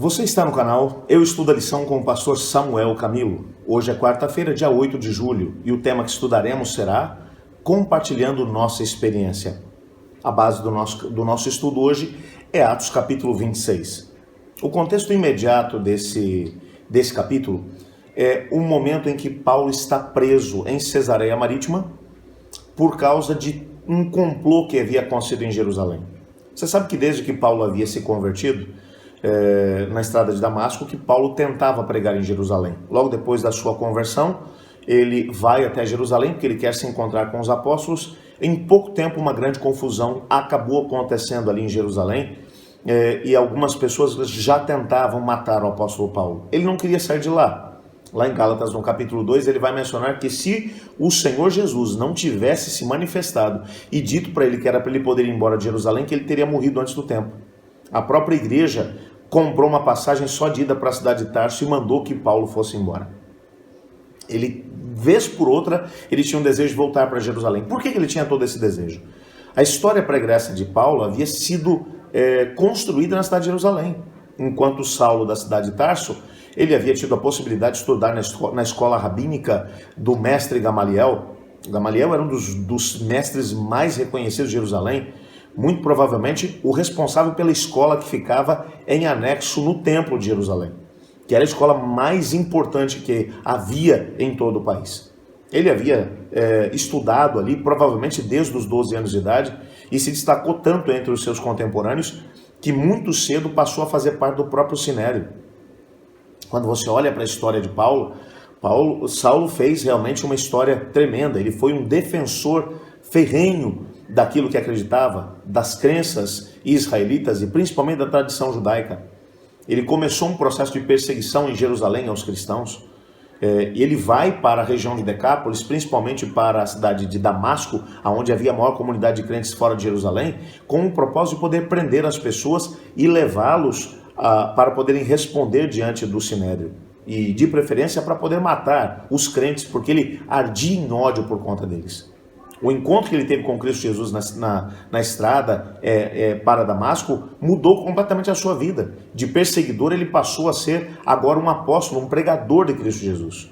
Você está no canal Eu Estudo a Lição com o pastor Samuel Camilo. Hoje é quarta-feira, dia 8 de julho, e o tema que estudaremos será Compartilhando Nossa Experiência. A base do nosso estudo hoje é Atos capítulo 26. O contexto imediato desse capítulo é o momento em que Paulo está preso em Cesareia Marítima por causa de um complô que havia acontecido em Jerusalém. Você sabe que desde que Paulo havia se convertido, na estrada de Damasco, que Paulo tentava pregar em Jerusalém. Logo depois da sua conversão, ele vai até Jerusalém porque ele quer se encontrar com os apóstolos. Em pouco tempo, uma grande confusão acabou acontecendo ali em Jerusalém, e algumas pessoas já tentavam matar o apóstolo Paulo. Ele não queria sair de lá. Lá em Gálatas, no capítulo 2, ele vai mencionar que se o Senhor Jesus não tivesse se manifestado e dito para ele que era para ele poder ir embora de Jerusalém, que ele teria morrido antes do tempo. A própria igreja comprou uma passagem só de ida para a cidade de Tarso e mandou que Paulo fosse embora. Ele, vez por outra, ele tinha um desejo de voltar para Jerusalém. Por que ele tinha todo esse desejo? A história pregressa de Paulo havia sido construída na cidade de Jerusalém. Enquanto Saulo, da cidade de Tarso, ele havia tido a possibilidade de estudar na escola rabínica do mestre Gamaliel. Gamaliel era um dos mestres mais reconhecidos de Jerusalém, muito provavelmente o responsável pela escola que ficava em anexo no templo de Jerusalém, que era a escola mais importante que havia em todo o país. Ele havia estudado ali, provavelmente desde os 12 anos de idade, e se destacou tanto entre os seus contemporâneos, que muito cedo passou a fazer parte do próprio Sinédrio. Quando você olha para a história de Saulo fez realmente uma história tremenda. Ele foi um defensor ferrenho daquilo que acreditava, das crenças israelitas e principalmente da tradição judaica. Ele começou um processo de perseguição em Jerusalém aos cristãos, e ele vai para a região de Decápolis, principalmente para a cidade de Damasco, onde havia a maior comunidade de crentes fora de Jerusalém, com o propósito de poder prender as pessoas e levá-los para poderem responder diante do Sinédrio. E de preferência para poder matar os crentes, porque ele ardia em ódio por conta deles. O encontro que ele teve com Cristo Jesus na estrada para Damasco mudou completamente a sua vida. De perseguidor, ele passou a ser agora um apóstolo, um pregador de Cristo Jesus.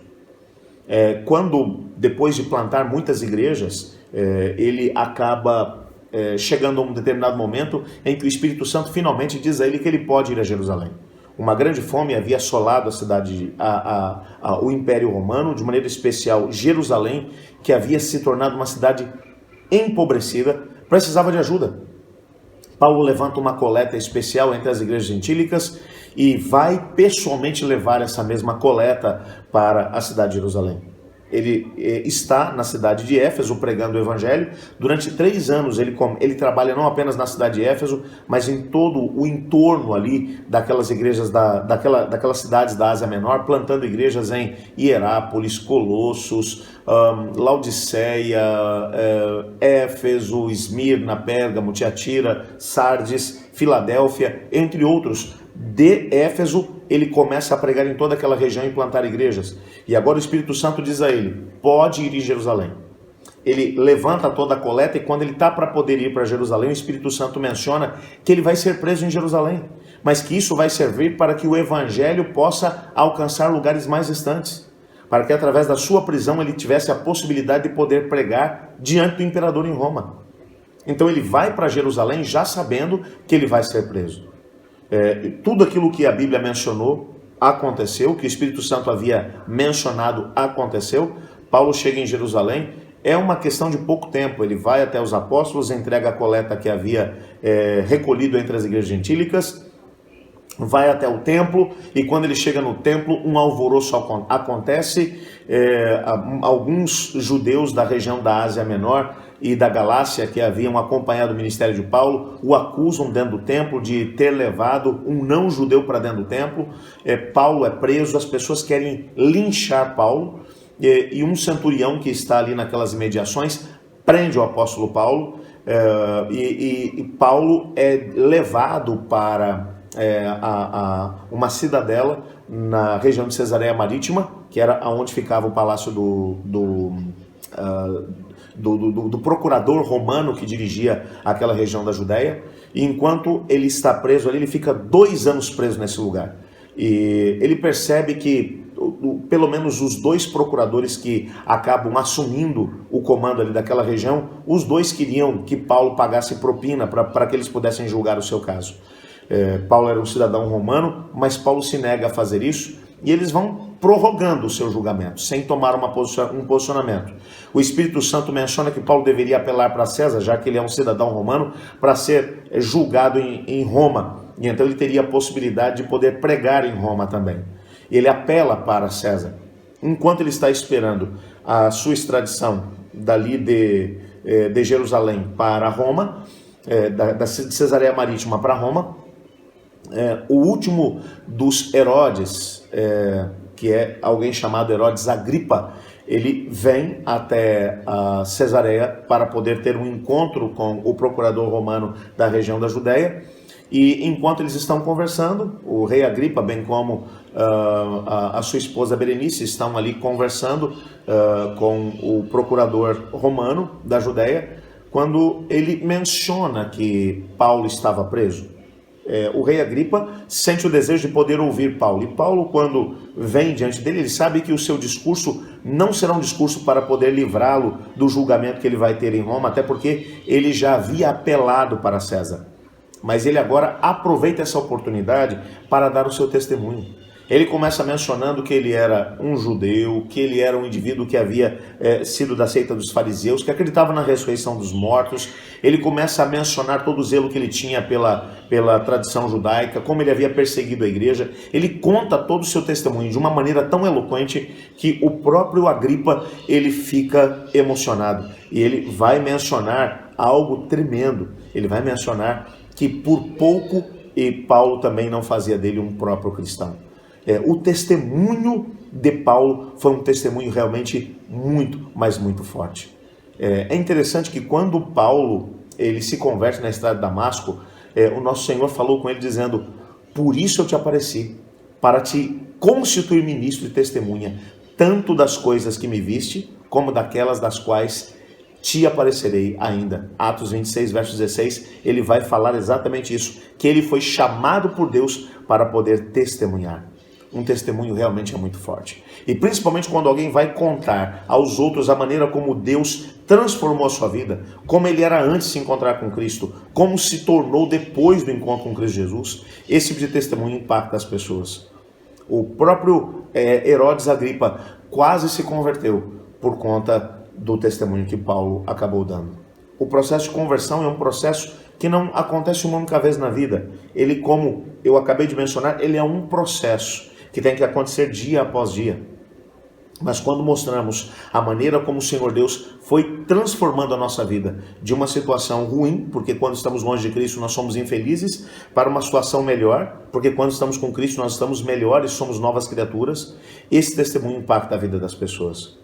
Quando, depois de plantar muitas igrejas, ele acaba chegando a um determinado momento em que o Espírito Santo finalmente diz a ele que ele pode ir a Jerusalém. Uma grande fome havia assolado a cidade, o Império Romano, de maneira especial Jerusalém, que havia se tornado uma cidade empobrecida, precisava de ajuda. Paulo levanta uma coleta especial entre as igrejas gentílicas e vai pessoalmente levar essa mesma coleta para a cidade de Jerusalém. Ele está na cidade de Éfeso pregando o evangelho. Durante 3 anos ele trabalha não apenas na cidade de Éfeso, mas em todo o entorno ali daquelas igrejas, daquelas cidades da Ásia Menor, plantando igrejas em Hierápolis, Colossos, Laodiceia, Éfeso, Esmirna, Pérgamo, Tiatira, Sardes, Filadélfia, entre outros. De Éfeso, ele começa a pregar em toda aquela região e plantar igrejas. E agora o Espírito Santo diz a ele, pode ir em Jerusalém. Ele levanta toda a coleta e quando ele está para poder ir para Jerusalém, o Espírito Santo menciona que ele vai ser preso em Jerusalém, mas que isso vai servir para que o evangelho possa alcançar lugares mais distantes, para que através da sua prisão ele tivesse a possibilidade de poder pregar diante do imperador em Roma. Então ele vai para Jerusalém já sabendo que ele vai ser preso. Tudo aquilo que a Bíblia mencionou aconteceu, que o Espírito Santo havia mencionado aconteceu. Paulo chega em Jerusalém, é uma questão de pouco tempo, ele vai até os apóstolos, entrega a coleta que havia recolhido entre as igrejas gentílicas, vai até o templo, e quando ele chega no templo, um alvoroço acontece. Alguns judeus da região da Ásia Menor e da Galácia, que haviam acompanhado o ministério de Paulo, o acusam dentro do templo de ter levado um não-judeu para dentro do templo. Paulo é preso, as pessoas querem linchar Paulo, e um centurião que está ali naquelas imediações prende o apóstolo Paulo, e Paulo é levado para uma cidadela na região de Cesareia Marítima, que era onde ficava o palácio do procurador romano que dirigia aquela região da Judéia, e enquanto ele está preso ali, ele fica 2 anos preso nesse lugar. E ele percebe que pelo menos os 2 procuradores que acabam assumindo o comando ali daquela região, os 2 queriam que Paulo pagasse propina para que eles pudessem julgar o seu caso. Paulo era um cidadão romano, mas Paulo se nega a fazer isso, e eles vão prorrogando o seu julgamento, sem tomar um posicionamento. O Espírito Santo menciona que Paulo deveria apelar para César, já que ele é um cidadão romano, para ser julgado em Roma, e então ele teria a possibilidade de poder pregar em Roma também. Ele apela para César. Enquanto ele está esperando a sua extradição dali de Jerusalém para Roma, de Cesareia Marítima para Roma, o último dos Herodes, que é alguém chamado Herodes Agripa, ele vem até a Cesareia para poder ter um encontro com o procurador romano da região da Judéia. E enquanto eles estão conversando, o rei Agripa, bem como a sua esposa Berenice, estão ali conversando com o procurador romano da Judéia, quando ele menciona que Paulo estava preso. O rei Agripa sente o desejo de poder ouvir Paulo. E Paulo, quando vem diante dele, ele sabe que o seu discurso não será um discurso para poder livrá-lo do julgamento que ele vai ter em Roma, até porque ele já havia apelado para César. Mas ele agora aproveita essa oportunidade para dar o seu testemunho. Ele começa mencionando que ele era um judeu, que ele era um indivíduo que havia sido da seita dos fariseus, que acreditava na ressurreição dos mortos. Ele começa a mencionar todo o zelo que ele tinha pela tradição judaica, como ele havia perseguido a igreja. Ele conta todo o seu testemunho de uma maneira tão eloquente que o próprio Agripa ele fica emocionado. E ele vai mencionar algo tremendo. Ele vai mencionar que por pouco e Paulo também não fazia dele um próprio cristão. O testemunho de Paulo foi um testemunho realmente muito, mas muito forte. É interessante que quando Paulo ele se converte na estrada de Damasco, o nosso Senhor falou com ele dizendo: por isso eu te apareci, para te constituir ministro e testemunha, tanto das coisas que me viste, como daquelas das quais te aparecerei ainda. Atos 26, verso 16, ele vai falar exatamente isso, que ele foi chamado por Deus para poder testemunhar. Um testemunho realmente é muito forte. E principalmente quando alguém vai contar aos outros a maneira como Deus transformou a sua vida, como ele era antes de se encontrar com Cristo, como se tornou depois do encontro com Cristo Jesus, esse tipo de testemunho impacta as pessoas. O próprio Herodes Agripa quase se converteu por conta do testemunho que Paulo acabou dando. O processo de conversão é um processo que não acontece uma única vez na vida. Ele, como eu acabei de mencionar, ele é um processo que tem que acontecer dia após dia. Mas quando mostramos a maneira como o Senhor Deus foi transformando a nossa vida de uma situação ruim, porque quando estamos longe de Cristo nós somos infelizes, para uma situação melhor, porque quando estamos com Cristo nós estamos melhores, somos novas criaturas, esse testemunho impacta a vida das pessoas.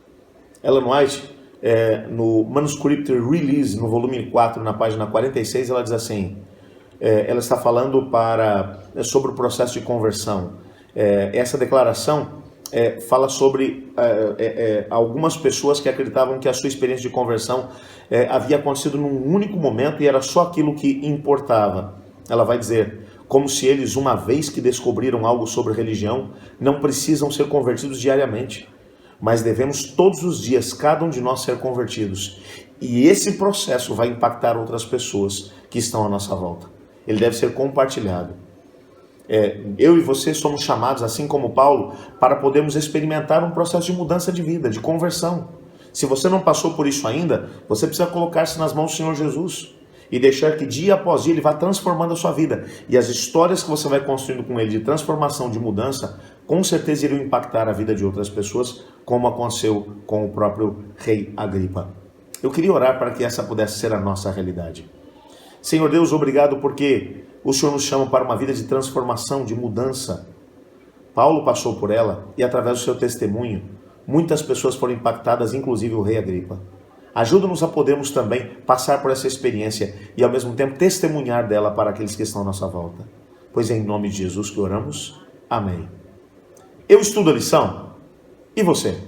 Ellen White, no Manuscript Release, no volume 4, na página 46, ela diz assim, ela está falando sobre o processo de conversão. Essa declaração fala sobre algumas pessoas que acreditavam que a sua experiência de conversão havia acontecido num único momento e era só aquilo que importava. Ela vai dizer, como se eles, uma vez que descobriram algo sobre religião, não precisam ser convertidos diariamente, mas devemos todos os dias, cada um de nós, ser convertidos. E esse processo vai impactar outras pessoas que estão à nossa volta. Ele deve ser compartilhado. Eu e você somos chamados, assim como Paulo, para podermos experimentar um processo de mudança de vida, de conversão. Se você não passou por isso ainda, você precisa colocar-se nas mãos do Senhor Jesus e deixar que dia após dia Ele vá transformando a sua vida. E as histórias que você vai construindo com Ele de transformação, de mudança, com certeza irão impactar a vida de outras pessoas, como aconteceu com o próprio rei Agripa. Eu queria orar para que essa pudesse ser a nossa realidade. Senhor Deus, obrigado porque o Senhor nos chama para uma vida de transformação, de mudança. Paulo passou por ela e através do seu testemunho, muitas pessoas foram impactadas, inclusive o rei Agripa. Ajuda-nos a podermos também passar por essa experiência e ao mesmo tempo testemunhar dela para aqueles que estão à nossa volta. Pois é em nome de Jesus que oramos. Amém. Eu estudo a lição. E você?